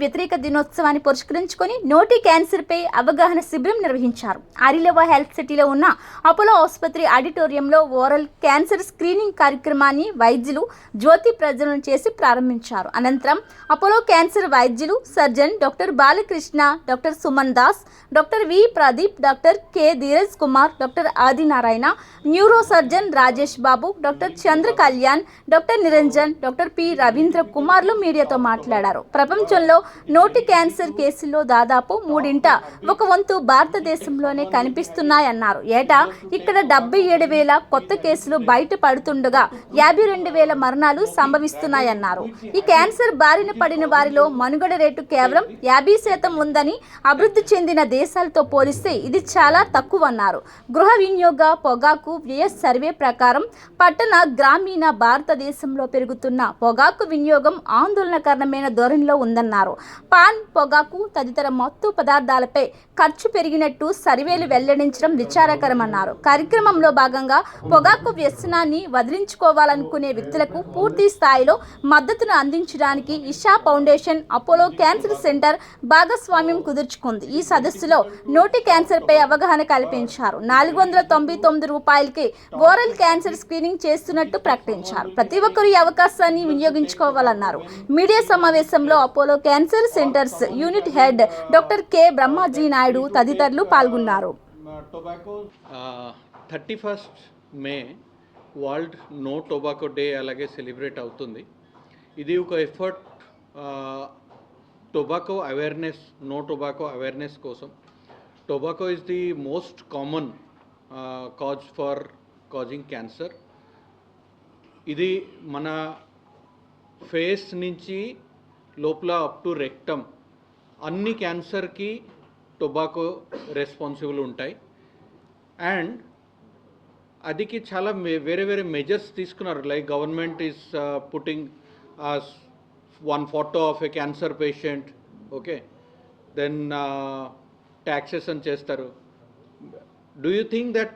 వ్యతిరేక దినోత్సవాన్ని పురస్కరించుకొని నోటి క్యాన్సర్పై అవగాహన శిబిరం నిర్వహించారు. ఆరిలోవా హెల్త్ సిటీలో ఉన్న అపోలో ఆసుపత్రి ఆడిటోరియంలో ఓరల్ క్యాన్సర్ స్క్రీనింగ్ కార్యక్రమాన్ని వైద్యులు జ్యోతి ప్రజ్వలన చేసి ప్రారంభించారు. అనంతరం అపోలో క్యాన్సర్ వైద్యులు surgeon doctor Balakrishna, doctor Suman Das, doctor V Pradeep, doctor K Dheeraj Kumar, doctor Adinarayana, neuro surgeon Rajesh Babu, doctor Chandra Kalyan, doctor Niranjan, doctor P Ravindra కుమార్లు మీడియాతో మాట్లాడారు. ప్రపంచంలో నోటి క్యాన్సర్ కేసుల్లో దాదాపు 1/3 భారతదేశంలోనే కనిపిస్తున్నాయన్నారు. ఏటా ఇక్కడ 77,000 కొత్త కేసులు బయటపడుతుండగా 52,000 మరణాలు సంభవిస్తున్నాయన్నారు. ఈ క్యాన్సర్ బారిన పడిన వారిలో మనుగడ రేటు కేవలం 50% ఉందని, అభివృద్ధి చెందిన దేశాలతో పోలిస్తే ఇది చాలా తక్కువన్నారు. గృహ వినియోగ పొగాకు వ్యయ సర్వే ప్రకారం పట్టణ గ్రామీణ భారతదేశంలో పెరుగుతున్న పొగాకు వినియోగం ఆందోళనకరమైన ధోరణిలో ఉందన్నారు. పాన్, పొగాకు తదితర మత్తు పదార్థాలపై ఖర్చు పెరిగినట్టు సర్వేలు వెల్లడించడం విచారకరమన్నారు. కార్యక్రమంలో భాగంగా పొగాకు వ్యసనాన్ని వదిలించుకోవాలనుకునే వ్యక్తులకు పూర్తి స్థాయిలో మద్దతును అందించడానికి Isha foundation, Apollo cancer centre భాగస్వామ్యం కుదుర్చుకుంది. ఈ సదస్సులో నోటి క్యాన్సర్పై అవగాహన కల్పించారు. 499 రూపాయలకి ఓరల్ క్యాన్సర్ స్క్రీనింగ్ చేస్తున్నట్టు ప్రకటించారు. ప్రతి ఒక్కరూ ఈ అవకాశాన్ని వినియోగించుకోవాలన్నారు. మీడియా సమావేశంలో Apollo cancer centres unit head doctor K Brahmaji Naidu తదితరులు పాల్గొన్నారు. 31 May world no tobacco day అలాగే సెలబ్రేట్ అవుతుంది. ఇది ఒక effort tobacco awareness, no tobacco awareness కోసం. Tobacco is the most common cause for causing cancer. ఇది మన ఫేస్ నుంచి లోపల అప్ టు రెక్టమ్ అన్ని క్యాన్సర్కి టొబాకో రెస్పాన్సిబుల్ ఉంటాయి. అండ్ అదికి చాలా వేరే వేరే మెజర్స్ తీసుకున్నారు. Like government is putting one photo of a cancer patient, okay, then taxation చేస్తారు. Do you think that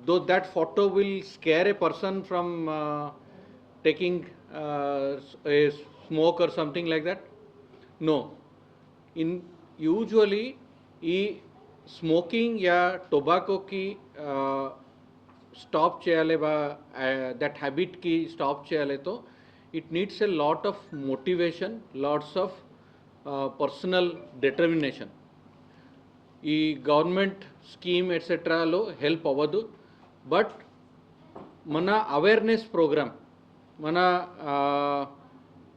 though that photo will scare a person from taking a smoke or something like that? No. In usually ఈ smoking యా టొబాకోకి stop చేయాలి, that హ్యాబిట్కి stop చేయాలితో it needs a lot of motivation, lots of personal determination. ఈ government scheme ఎట్సెట్రాలో help అవ్వదు. But మన awareness programme, మన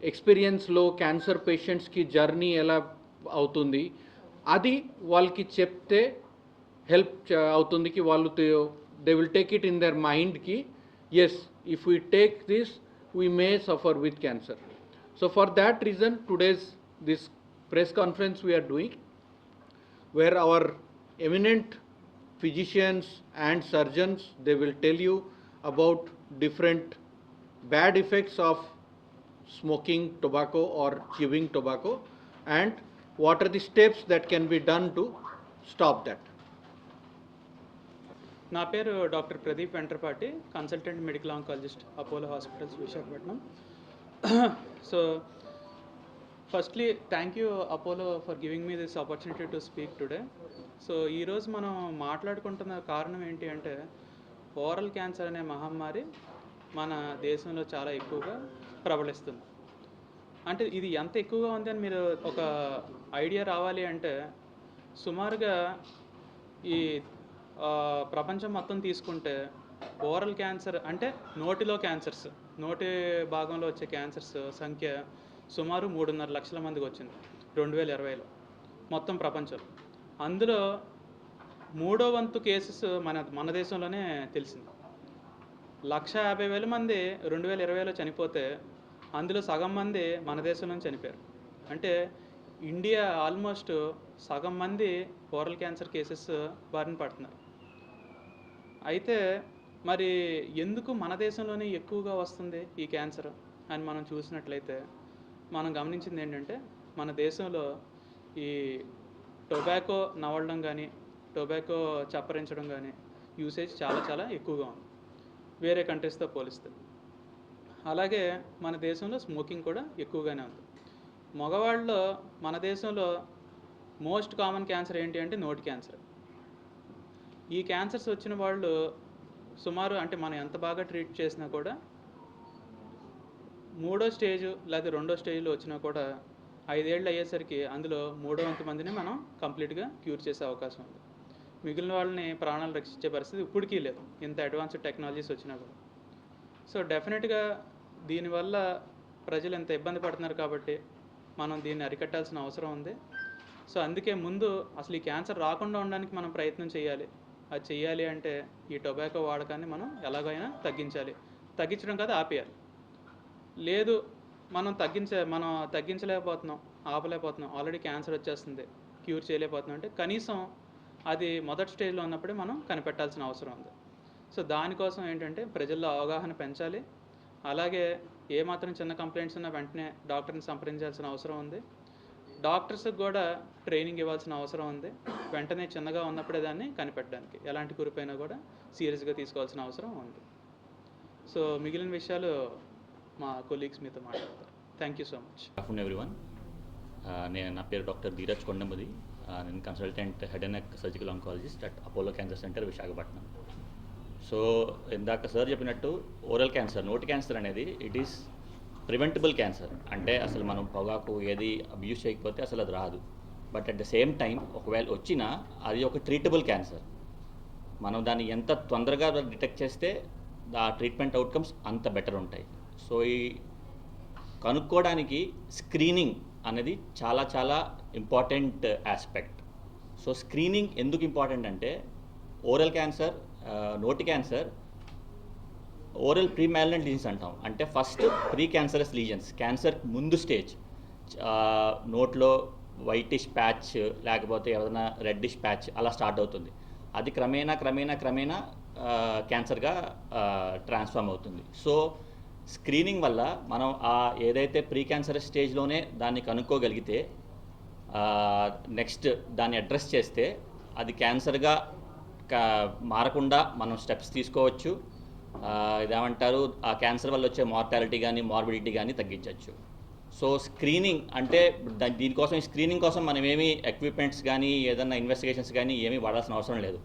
ఎక్స్పీరియన్స్లో క్యాన్సర్ పేషెంట్స్కి జర్నీ ఎలా అవుతుంది అది వాళ్ళకి చెప్తే హెల్ప్ అవుతుంది. కి వాళ్ళు they will take it in their మైండ్కి, yes if we take this we may suffer with cancer. So for that reason this press conference we are doing, where our eminent physicians and surgeons, they will tell you about different bad effects of smoking tobacco or chewing tobacco and what are the steps that can be done to stop that. నా పేరు doctor Pradeep Ventrapati, consultant medical oncologist, Apollo hospitals, Visakhapatnam. So firstly thank you Apollo for giving me this opportunity to speak today. So ఈరోజు మనం మాట్లాడుకుంటున్న కారణం ఏంటి అంటే, oral cancer అనే మహమ్మారి మన దేశంలో చాలా ఎక్కువగా ప్రబలిస్తుంది. అంటే ఇది ఎంత ఎక్కువగా ఉంది అని మీరు ఒక ఐడియా రావాలి అంటే, సుమారుగా ఈ ప్రపంచం మొత్తం తీసుకుంటే ఓరల్ క్యాన్సర్ అంటే నోటిలో క్యాన్సర్స్, నోటి భాగంలో వచ్చే క్యాన్సర్స్ సంఖ్య సుమారు 3.5 లక్షల మందికి వచ్చింది 2020లో మొత్తం ప్రపంచం. అందులో 3వ వంతు కేసెస్ మన దేశంలోనే తెలిసింది. 150,000 మంది 2020లో చనిపోతే అందులో సగం మంది మన దేశంలోనే చనిపోయారు. అంటే ఇండియా ఆల్మోస్ట్ సగం మంది ఓరల్ క్యాన్సర్ కేసెస్ బారిన పడుతున్నారు. అయితే మరి ఎందుకు మన దేశంలోనే ఎక్కువగా వస్తుంది ఈ క్యాన్సర్ అని మనం చూసినట్లయితే, మనం గమనించింది ఏంటంటే, మన దేశంలో ఈ టొబాకో నవలడం కానీ, టొబాకో చప్పరించడం కానీ యూసేజ్ చాలా చాలా ఎక్కువగా ఉంది వేరే కంట్రీస్తో పోలిస్తే. అలాగే మన దేశంలో స్మోకింగ్ కూడా ఎక్కువగానే ఉంది. మగవాళ్ళలో మన దేశంలో మోస్ట్ కామన్ క్యాన్సర్ ఏంటి అంటే నోటి క్యాన్సర్. ఈ క్యాన్సర్స్ వచ్చిన వాళ్ళు సుమారు అంటే మనం ఎంత బాగా ట్రీట్ చేసినా కూడా 3వ స్టేజ్ లేదా 2వ స్టేజ్లో వచ్చినా కూడా 5 ఏళ్ళు అయ్యేసరికి అందులో 3వ వంతు మందిని మనం కంప్లీట్గా క్యూర్ చేసే అవకాశం ఉంది. మిగిలిన వాళ్ళని ప్రాణాలు రక్షించే పరిస్థితి ఇప్పటికీ లేదు, ఇంత అడ్వాన్స్డ్ టెక్నాలజీస్ వచ్చినా కూడా. సో డెఫినెట్గా దీనివల్ల ప్రజలు ఎంత ఇబ్బంది పడుతున్నారు కాబట్టి మనం దీన్ని అరికట్టాల్సిన అవసరం ఉంది. సో అందుకే ముందు అసలు ఈ క్యాన్సర్ రాకుండా ఉండడానికి మనం ప్రయత్నం చేయాలి. అది చేయాలి అంటే ఈ టొబాకో వాడకాన్ని మనం ఎలాగైనా తగ్గించడం కాదు, ఆపేయాలి. లేదు మనం తగ్గించలేకపోతున్నాం, ఆపలేకపోతున్నాం, ఆల్రెడీ క్యాన్సర్ వచ్చేస్తుంది, క్యూర్ చేయలేకపోతున్నాం అంటే కనీసం అది మొదటి స్టేజ్లో ఉన్నప్పుడే మనం కనిపెట్టాల్సిన అవసరం ఉంది. సో దానికోసం ఏంటంటే ప్రజల్లో అవగాహన పెంచాలి. అలాగే ఏమాత్రం చిన్న కంప్లైంట్స్ ఉన్నా వెంటనే డాక్టర్ని సంప్రదించాల్సిన అవసరం ఉంది. డాక్టర్స్కి కూడా ట్రైనింగ్ ఇవ్వాల్సిన అవసరం ఉంది. వెంటనే చిన్నగా ఉన్నప్పుడే దాన్ని కనిపెట్టడానికి ఎలాంటి కురిపైనా కూడా సీరియస్గా తీసుకోవాల్సిన అవసరం ఉంది. సో మిగిలిన విషయాలు మా కొలీగ్స్ మీతో మాట్లాడతారు. Thank you so much. Good afternoon everyone. నా పేరు డాక్టర్ ధీరజ్ కొండమది. నేను consultant head and neck surgical oncologist at Apollo cancer centre Visakhapatnam. So ఇందాక సార్ చెప్పినట్టు ఓరల్ క్యాన్సర్, నోటి క్యాన్సర్ అనేది ఇట్ ఈస్ ప్రివెంటబుల్ క్యాన్సర్. అంటే అసలు మనం పొగాకు ఏది అబ్యూస్ చేయకపోతే అసలు అది రాదు. But at the same time ఒకవేళ వచ్చినా అది ఒక ట్రీటబుల్ క్యాన్సర్. మనం దాన్ని ఎంత తొందరగా డిటెక్ట్ చేస్తే ఆ ట్రీట్మెంట్ అవుట్కమ్స్ అంత బెటర్ ఉంటాయి. సో ఈ కనుక్కోవడానికి స్క్రీనింగ్ అనేది చాలా చాలా ఇంపార్టెంట్ ఆస్పెక్ట్. సో స్క్రీనింగ్ ఎందుకు ఇంపార్టెంట్ అంటే ఓరల్ క్యాన్సర్, నోటి cancer oral pre malignant lesions అంటాం. అంటే first pre cancerous lesions, cancer ముందు స్టేజ్, నోట్లో వైటిష్ ప్యాచ్ లేకపోతే ఏదైనా రెడ్డిష్ ప్యాచ్ అలా స్టార్ట్ అవుతుంది. అది క్రమేణా క్యాన్సర్గా ట్రాన్స్ఫార్మ్ అవుతుంది. సో స్క్రీనింగ్ వల్ల మనం ఏదైతే ప్రీ క్యాన్సరస్ స్టేజ్లోనే దాన్ని కనుక్కోగలిగితే నెక్స్ట్ దాన్ని అడ్రస్ చేస్తే అది క్యాన్సర్గా మారకుండా మనం స్టెప్స్ తీసుకోవచ్చు. ఇదేమంటారు, ఆ క్యాన్సర్ వల్ల వచ్చే మార్టాలిటీ కానీ మార్బిడిటీ కానీ తగ్గించవచ్చు. సో స్క్రీనింగ్ అంటే దీనికోసం, స్క్రీనింగ్ కోసం మనం ఏమీ ఎక్విప్మెంట్స్ కానీ ఏదైనా ఇన్వెస్టిగేషన్స్ కానీ ఏమీ వాడాల్సిన అవసరం లేదు.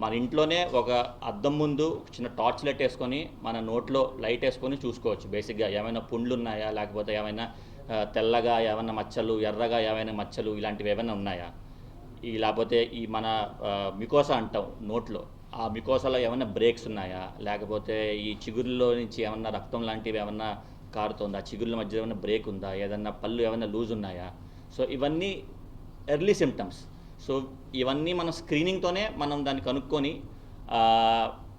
మన ఇంట్లోనే ఒక అద్దం ముందు చిన్న టార్చ్ లైట్ వేసుకొని మన నోట్లో లైట్ వేసుకొని చూసుకోవచ్చు. బేసిక్గా ఏమైనా పుండ్లు ఉన్నాయా, లేకపోతే ఏమైనా తెల్లగా ఏమైనా మచ్చలు, ఎర్రగా ఏమైనా మచ్చలు ఇలాంటివి ఏమైనా ఉన్నాయా, లేకపోతే ఈ మన మికోసా అంటాం నోట్లో, ఆ మికోసాలో ఏమైనా బ్రేక్స్ ఉన్నాయా, లేకపోతే ఈ చిగురులో నుంచి ఏమన్నా రక్తం లాంటివి ఏమన్నా కారుతుందా, చిగురుల మధ్య ఏమైనా బ్రేక్ ఉందా, ఏదన్నా పళ్ళు ఏమైనా లూజ్ ఉన్నాయా. సో ఇవన్నీ ఎర్లీ సిమ్టమ్స్. సో ఇవన్నీ మనం స్క్రీనింగ్తోనే మనం దాన్ని కనుక్కొని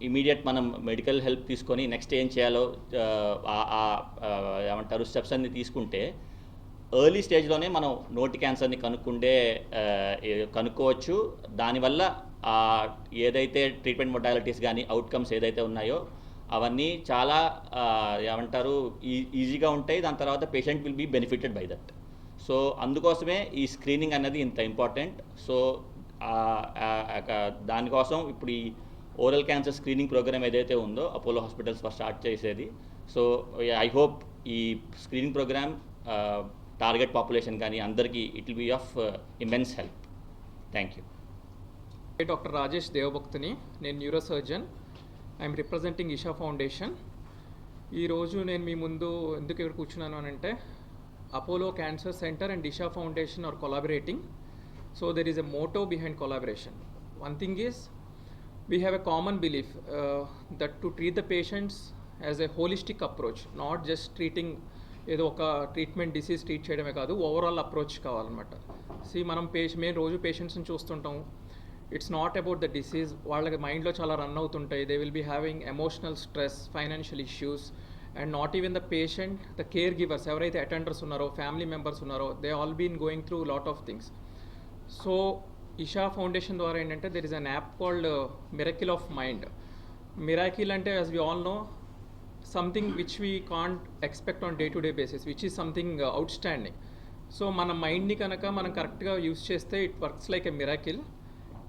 ఇమీడియట్ మనం మెడికల్ హెల్ప్ తీసుకొని నెక్స్ట్ ఏం చేయాలో ఏమంటారు స్టెప్స్ అన్ని తీసుకుంటే ఎర్లీ స్టేజ్లోనే మనం నోటి క్యాన్సర్ని కనుక్కోవచ్చు. దానివల్ల ఏదైతే ట్రీట్మెంట్ మొడాలిటీస్ కానీ అవుట్కమ్స్ ఏదైతే ఉన్నాయో అవన్నీ చాలా ఏమంటారు ఈజీగా ఉంటాయి. దాని తర్వాత patient will be benefited by that. So అందుకోసమే ఈ స్క్రీనింగ్ అనేది ఇంత ఇంపార్టెంట్. సో దానికోసం ఇప్పుడు ఈ ఓరల్ క్యాన్సర్ స్క్రీనింగ్ ప్రోగ్రామ్ ఏదైతే ఉందో అపోలో హాస్పిటల్స్ ఫస్ట్ స్టార్ట్ చేసేది. సో ఐ హోప్ ఈ స్క్రీనింగ్ ప్రోగ్రామ్ టార్గెట్ పాపులేషన్ కానీ అందరికీ it will be of immense help. Thank you. Doctor Rajesh Devabhaktini, నేను neuro surgeon. I'm representing Isha foundation. ఈరోజు నేను మీ ముందు ఎందుకు ఇక్కడ కూర్చున్నాను అని అంటే, Apollo cancer centre and Isha foundation are collaborating. So there is a motto behind collaboration. One thing is, we have a common belief that to treat the patients as a holistic approach, not just treating ఏదో ఒక treatment disease treat చేయడమే కాదు, overall approach కావాలన్నమాట. మేము రోజు పేషెంట్స్ని చూస్తుంటాం. It's not about the disease. వాళ్ళకి మైండ్లో చాలా రన్ అవుతుంటాయి. They will be having emotional stress, financial issues, and not even the patient, the care givers ఎవరైతే అటెండర్స్ ఉన్నారో, ఫ్యామిలీ మెంబర్స్ ఉన్నారో, they all been going through lot of things. So Isha foundation ద్వారా ఏంటంటే there is an app called miracle of mind. Miracle అంటే as we all know something which we can't expect on day to day basis, which is something outstanding. So మన మైండ్ని కనుక మనం కరెక్ట్గా use చేస్తే it works like a miracle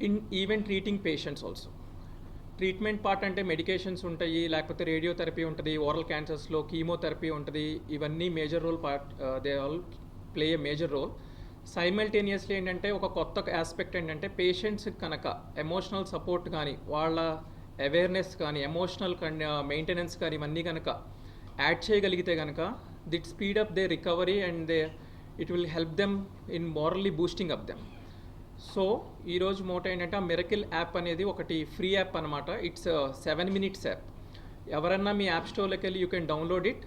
in even treating patients also. Treatment part అంటే medications ఉంటాయి, లేకపోతే radiotherapy ఉంటుంది, ఓరల్ క్యాన్సర్స్లో కీమోథెరపీ ఉంటుంది. ఇవన్నీ major role part, they all play a major role. Simultaneously ఏంటంటే ఒక కొత్త ఆస్పెక్ట్ ఏంటంటే పేషెంట్స్కి కనుక ఎమోషనల్ సపోర్ట్ కానీ వాళ్ళ అవేర్నెస్ కానీ ఎమోషనల్ మెయింటెనెన్స్ కానీ ఇవన్నీ కనుక యాడ్ చేయగలిగితే కనుక it speed up the recovery and it will help them in morally boosting up them. So ఈరోజు మోటో ఏంటంటే ఆ మిరకిల్ యాప్ అనేది ఒకటి ఫ్రీ యాప్ అనమాట. It's 7 minutes app. ఎవరన్నా మీ యాప్ స్టోర్లోకి వెళ్ళి you can download it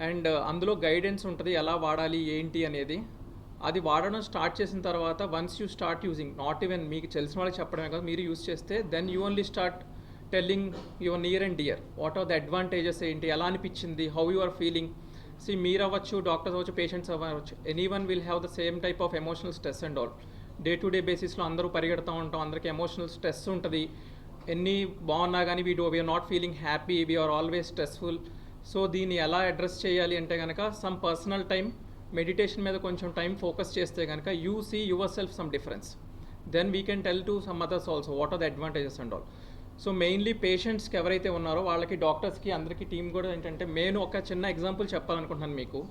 and అందులో గైడెన్స్ ఉంటుంది ఎలా వాడాలి ఏంటి అనేది. అది వాడడం స్టార్ట్ చేసిన తర్వాత once you start using, not even మీకు తెలిసిన వాళ్ళకి చెప్పడమే కాదు, మీరు యూజ్ చేస్తే then you only start telling your near and dear what are the advantages ఏంటి, ఎలా అనిపించింది, హౌ యు ఆర్ ఫీలింగ్. మీరు అవ్వచ్చు, డాక్టర్స్ అవ్వచ్చు, పేషెంట్స్ అవ్వచ్చు, anyone will have the same type of emotional stress and all. Day to day బేసిస్లో అందరూ పరిగెడుతూ ఉంటాం, అందరికీ ఎమోషనల్ స్ట్రెస్ ఉంటుంది. ఎన్ని బాగున్నా కానీ we're not feeling happy, we're always stressful. So దీన్ని ఎలా అడ్రస్ చేయాలి అంటే కనుక సమ్ పర్సనల్ టైం మెడిటేషన్ మీద కొంచెం టైం ఫోకస్ చేస్తే కనుక you see yourself some difference. Then we can tell to some others also what are the advantages and all. So mainly పేషెంట్స్కి ఎవరైతే ఉన్నారో వాళ్ళకి, డాక్టర్స్కి, అందరికీ టీం కూడా ఏంటంటే నేను ఒక చిన్న ఎగ్జాంపుల్ చెప్పాలనుకుంటున్నాను మీకు.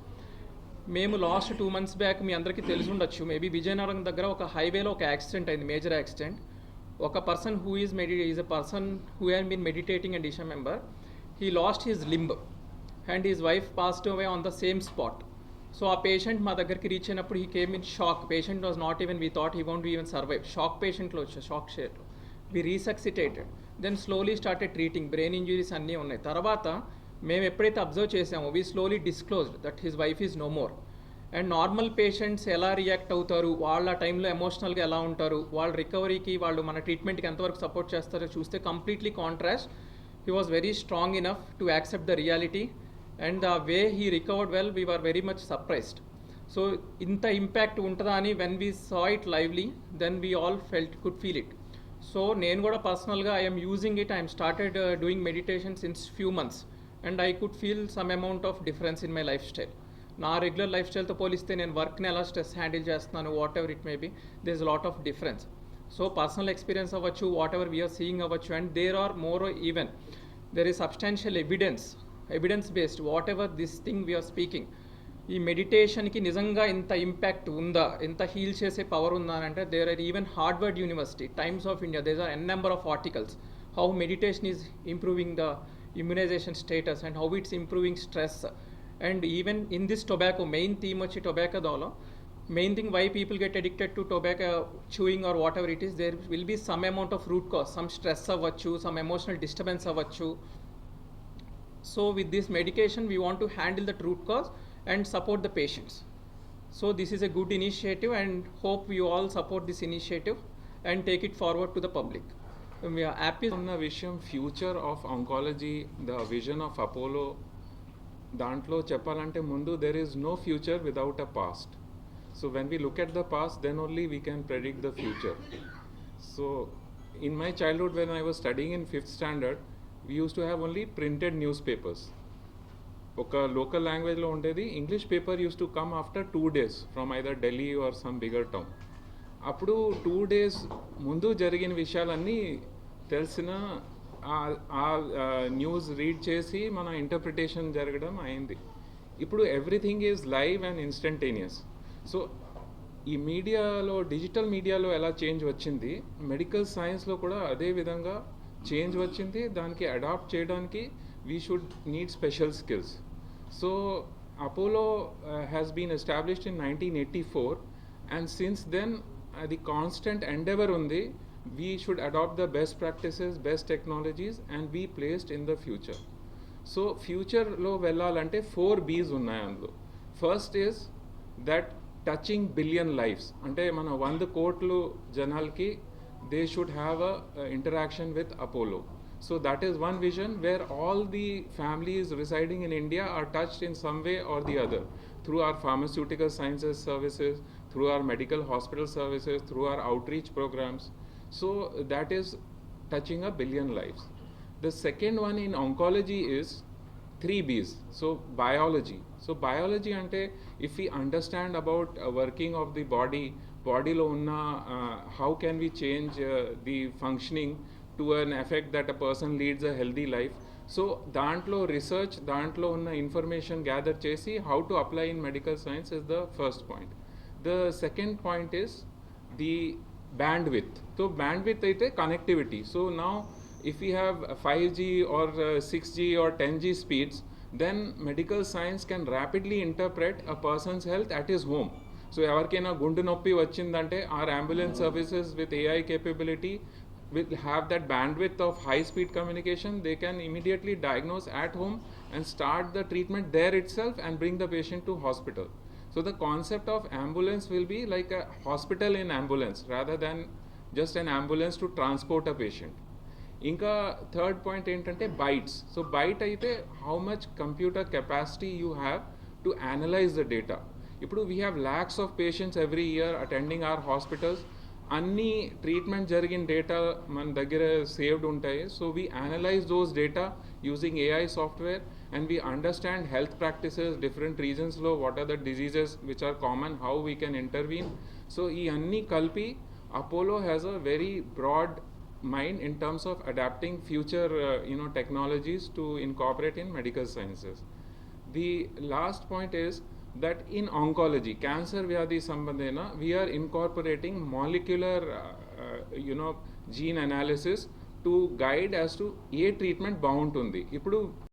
మేము లాస్ట్ 2 months బ్యాక్ మీ అందరికీ తెలిసి ఉండొచ్చు, మేబీ విజయనగరం దగ్గర ఒక హైవేలో ఒక యాక్సిడెంట్ అయింది, మేజర్ యాక్సిడెంట్. ఒక person who is is a person who has been meditating and Isha member. He lost his limb and his wife passed away on the same spot. So ఆ పేషెంట్ మా దగ్గరికి reach అయినప్పుడు he came in shock. Patient was not even, we thought he won't even survive. Shock పేషెంట్లో వచ్చారు, shock షేర్లో. We resuscitated, then slowly started treating. Brain injuries అన్నీ ఉన్నాయి. తర్వాత మేము ఎప్పుడైతే అబ్జర్వ్ చేసామో we slowly disclosed that his wife is no more. And normal patients ఎలా రియాక్ట్ అవుతారు, వాళ్ళ టైంలో ఎమోషనల్గా ఎలా ఉంటారు, వాళ్ళ రికవరీకి, వాళ్ళు మన ట్రీట్మెంట్కి ఎంతవరకు సపోర్ట్ చేస్తారో చూస్తే completely contrast. He was very strong enough to accept the reality and the way he recovered well, we are very much surprised. So ఇంత ఇంపాక్ట్ ఉంటుందా అని when we saw it lively, then we all could feel it. So నేను కూడా పర్సనల్గా I'm using it. I'm started doing meditation since few months and I could feel some amount of difference in my lifestyle. నా regular life స్టైల్తో పోలిస్తే నేను వర్క్ని ఎలా stress handle చేస్తున్నాను, whatever it may be, there is lot of difference. So personal experience అవ్వచ్చు, whatever we're seeing అవ్వచ్చు, and there are more even there is substantial evidence based whatever this thing we're speaking. ఈ మెడిటేషన్కి నిజంగా ఇంత impact ఉందా, ఇంత heal చేసే power ఉందా అని అంటే there are even Harvard University, Times of India, there are n number of articles how meditation is improving the immunization status and how it's improving stress. And even in this tobacco, main theme వచ్చి tobacco dolo, main thing why people get addicted to tobacco chewing or whatever it is, there will be some amount of root cause, some stress అవ్వచ్చు, some emotional disturbance అవ్వచ్చు. So with this medication we want to handle that root cause and support the patients. So this is a good initiative and hope you all support this initiative and take it forward to the public. App is ఉన్న విషయం future of oncology, the vision of Apollo, దాంట్లో చెప్పాలంటే ముందు there is no future without a past. So when we look at the past then only we can predict the future. So in my childhood when I was studying in 5th standard we use to have only printed news papers. ఒక local లాంగ్వేజ్లో ఉండేది. English paper use to come after 2 days from either Delhi are some bigger town. అప్పుడు 2 days ముందు జరిగిన విషయాలన్నీ తెలిసిన news read చేసి మన ఇంటర్ప్రిటేషన్ జరగడం అయింది. ఇప్పుడు everything is live and instantaneous. So ఈ మీడియాలో, డిజిటల్ మీడియాలో ఎలా చేంజ్ వచ్చింది, మెడికల్ సైన్స్లో కూడా అదే విధంగా చేంజ్ వచ్చింది. దానికి అడాప్ట్ చేయడానికి we should need special skills. So Apollo has been established in 1984 and since then అది కాన్స్టెంట్ ఎండెవర్ ఉంది. We should adopt the best practices, best technologies and be placed in the future. So future lo vellalante 4 B's unnai andulo. First is that touching billion lives. Ante mana 100 crore janalki they should have a interaction with Apollo. So that is one vision where all the families residing in India are touched in some way or the other through our pharmaceutical sciences services, through our medical hospital services, through our outreach programs. So that is touching a billion lives. The second one in oncology is 3 B's. So biology. So biology ante if we understand about working of the body lo unna how can we change the functioning to an effect that a person leads a healthy life. So దాంట్లో research, దాంట్లో ఉన్న information gather చేసి how to apply in medical science is the first point. The second point is the bandwidth. So bandwidth అయితే connectivity. So now if we have 5G or 6G or 10G speeds, then medical science can rapidly interpret a person's health at his home. So ఎవరికైనా గుండె నొప్పి వచ్చిందంటే our ambulance services with AI capability will have that bandwidth of high speed communication. They can immediately diagnose at home and start the treatment there itself and bring the patient to hospital. So the concept of ambulance will be like a hospital in ambulance rather than just an ambulance to transport a patient. ఇంకా third point ఏంటంటే bytes. So byte అయితే how much computer capacity you have to analyse the data. ఇప్పుడు we have lakhs of patients every year attending our hospitals. అన్ని treatment జరిగిన data మన దగ్గర saved ఉంటాయి. So we analyse those data using AI software and we understand health practices, different regions lo, what are the diseases which are common, how we can intervene. So ee anni kalpi Apollo has a very broad mind in terms of adapting future technologies to incorporate in medical sciences. The last point is that in oncology, cancer vyadhi sambandhena, we are incorporating molecular gene analysis to guide as to A treatment బాగుంటుంది. ఇప్పుడు